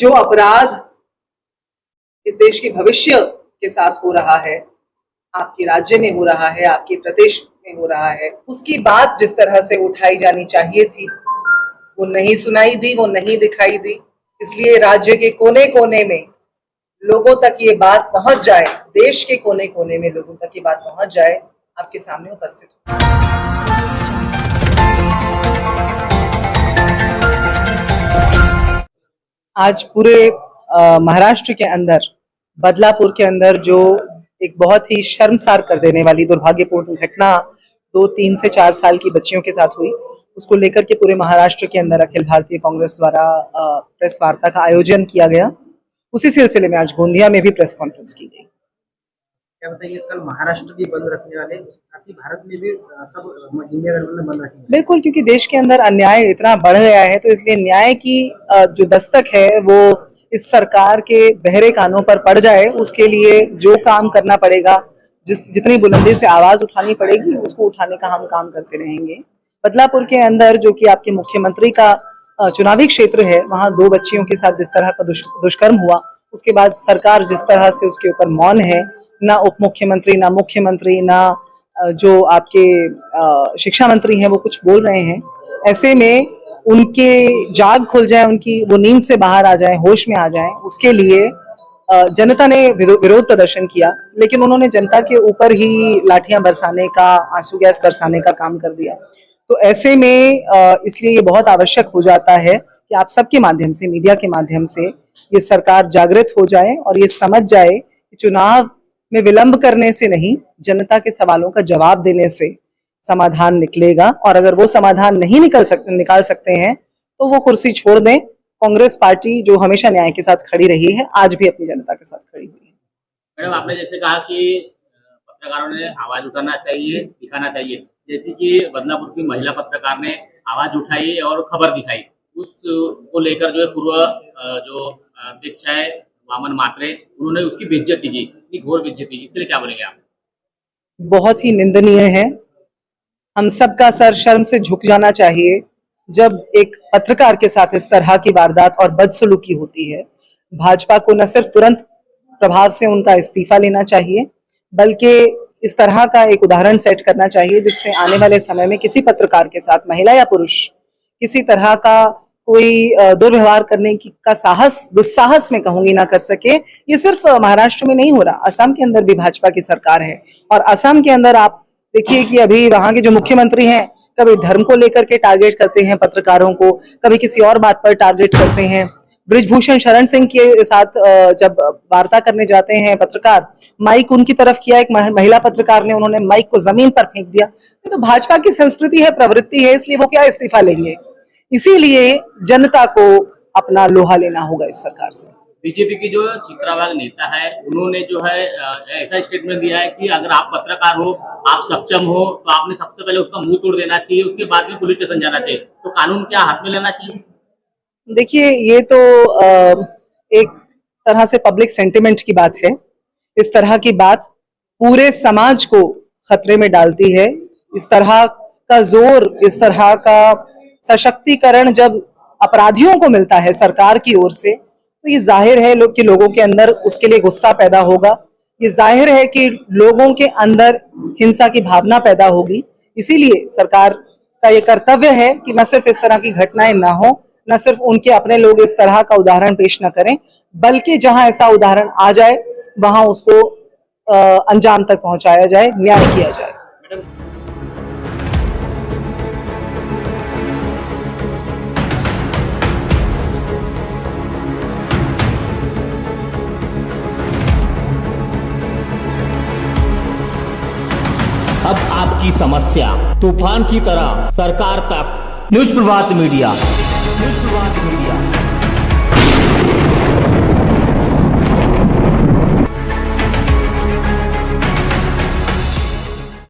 जो अपराध इस देश के भविष्य के साथ हो रहा है, आपके राज्य में हो रहा है, आपके प्रदेश में हो रहा है, उसकी बात जिस तरह से उठाई जानी चाहिए थी वो नहीं सुनाई दी, वो नहीं दिखाई दी। इसलिए राज्य के कोने कोने में लोगों तक ये बात पहुंच जाए, देश के कोने कोने में लोगों तक ये बात पहुंच जाए, आपके सामने उपस्थित हूं। आज पूरे महाराष्ट्र के अंदर, बदलापुर के अंदर जो एक बहुत ही शर्मसार कर देने वाली दुर्भाग्यपूर्ण घटना 2, 3 से 4 साल की बच्चियों के साथ हुई, उसको लेकर के पूरे महाराष्ट्र के अंदर अखिल भारतीय कांग्रेस द्वारा प्रेस वार्ता का आयोजन किया गया। उसी सिलसिले में आज गोंदिया में भी प्रेस कॉन्फ्रेंस की गई। क्या बताइए, कल महाराष्ट्र भी बंद रखने वाले, उसके साथ ही भारत में भी सब इंडिया गठबंधन बंद रखेंगे? बिल्कुल, क्योंकि देश के अंदर अन्याय इतना बढ़ गया है, तो इसलिए न्याय की जो दस्तक है वो इस सरकार के बहरे कानों पर पड़ जाए, उसके लिए जो काम करना पड़ेगा, जितनी बुलंदी से आवाज उठानी पड़ेगी, उसको उठाने का हम काम करते रहेंगे। बदलापुर के अंदर जो कि आपके मुख्यमंत्री का चुनावी क्षेत्र है, वहां 2 बच्चियों के साथ जिस तरह का दुष्कर्म हुआ, उसके बाद सरकार जिस तरह से उसके ऊपर मौन है, ना उप मुख्यमंत्री, ना मुख्यमंत्री, ना जो आपके शिक्षा मंत्री हैं वो कुछ बोल रहे हैं। ऐसे में उनके जाग खुल जाए, उनकी वो नींद से बाहर आ जाए, होश में आ जाए, उसके लिए जनता ने विरोध प्रदर्शन किया, लेकिन उन्होंने जनता के ऊपर ही लाठियां बरसाने का, आंसू गैस बरसाने का काम कर दिया। तो ऐसे में इसलिए ये बहुत आवश्यक हो जाता है कि आप सबके माध्यम से, मीडिया के माध्यम से ये सरकार जागृत हो जाए और ये समझ जाए कि चुनाव में विलंब करने से नहीं, जनता के सवालों का जवाब देने से समाधान निकलेगा। और अगर वो समाधान नहीं निकाल सकते हैं तो वो कुर्सी छोड़ दें। कांग्रेस पार्टी जो हमेशा न्याय के साथ खड़ी रही है, आज भी अपनी जनता के साथ खड़ी हुई है। मैडम, आपने जैसे कहा कि पत्रकारों ने आवाज उठाना चाहिए, दिखाना चाहिए, जैसे कि बदलापुर की महिला पत्रकार ने आवाज उठाई और खबर दिखाई, उसको लेकर जो है पूर्व जो अध्यक्ष है वामन मात्रे, उन्होंने उसकी बेइज्जती की, इतनी घोर बेइज्जती की, इसलिए क्या बोलेंगे आप? बहुत ही निंदनीय है। हम सबका सर शर्म से झुक जाना चाहिए जब एक पत्रकार के साथ इस तरह की वारदात और बदसलूकी होती है। भाजपा को न सिर्फ तुरंत प्रभाव से उनका इस्तीफा लेना चाहिए, बल्कि इस तरह का एक उदाहरण सेट करना चाहिए जिससे आने वाले समय में किसी पत्रकार के साथ, महिला या पुरुष, किसी तरह का कोई दुर्व्यवहार करने की का साहस, दुस्साहस में कहूंगी, ना कर सके। ये सिर्फ महाराष्ट्र में नहीं हो रहा, असम के अंदर भी भाजपा की सरकार है, और असम के अंदर आप देखिए कि अभी वहां के जो मुख्यमंत्री हैं, कभी धर्म को लेकर के टारगेट करते हैं पत्रकारों को, कभी किसी और बात पर टारगेट करते हैं। बृजभूषण शरण सिंह के साथ जब वार्ता करने जाते हैं पत्रकार, माइक उनकी तरफ किया, एक महिला पत्रकार ने, उन्होंने माइक को जमीन पर फेंक दिया। ये तो भाजपा की संस्कृति है, प्रवृत्ति है, इसलिए वो क्या इस्तीफा लेंगे? इसीलिए जनता को अपना लोहा लेना होगा इस सरकार से। बीजेपी की जो चित्रावाग नेता है, उन्होंने जो है ऐसा स्टेटमेंट दिया है कि अगर आप पत्रकार हो, आप सक्षम हो, तो आपने सबसे पहले उसका मुंह तोड़ देना चाहिए, उसके बाद में पुलिस स्टेशन जाना चाहिए। तो कानून क्या हाथ में लेना चाहिए? देखिए, ये तो एक तरह से पब्लिक सेंटिमेंट की बात है। इस तरह की बात पूरे समाज को खतरे में डालती है। इस तरह का जोर, इस तरह का सशक्तिकरण जब अपराधियों को मिलता है सरकार की ओर से, तो ये जाहिर है कि लोगों के अंदर उसके लिए गुस्सा पैदा होगा। ये जाहिर है कि लोगों के अंदर हिंसा की भावना पैदा होगी। इसीलिए सरकार का ये कर्तव्य है कि न सिर्फ इस तरह की घटनाएं ना हो, न सिर्फ उनके अपने लोग इस तरह का उदाहरण पेश न करें, बल्कि जहां ऐसा उदाहरण आ जाए वहां उसको अंजाम तक पहुंचाया जाए, न्याय किया जाए। अब आपकी समस्या तूफान की तरह सरकार तक। न्यूज़ प्रभात मीडिया।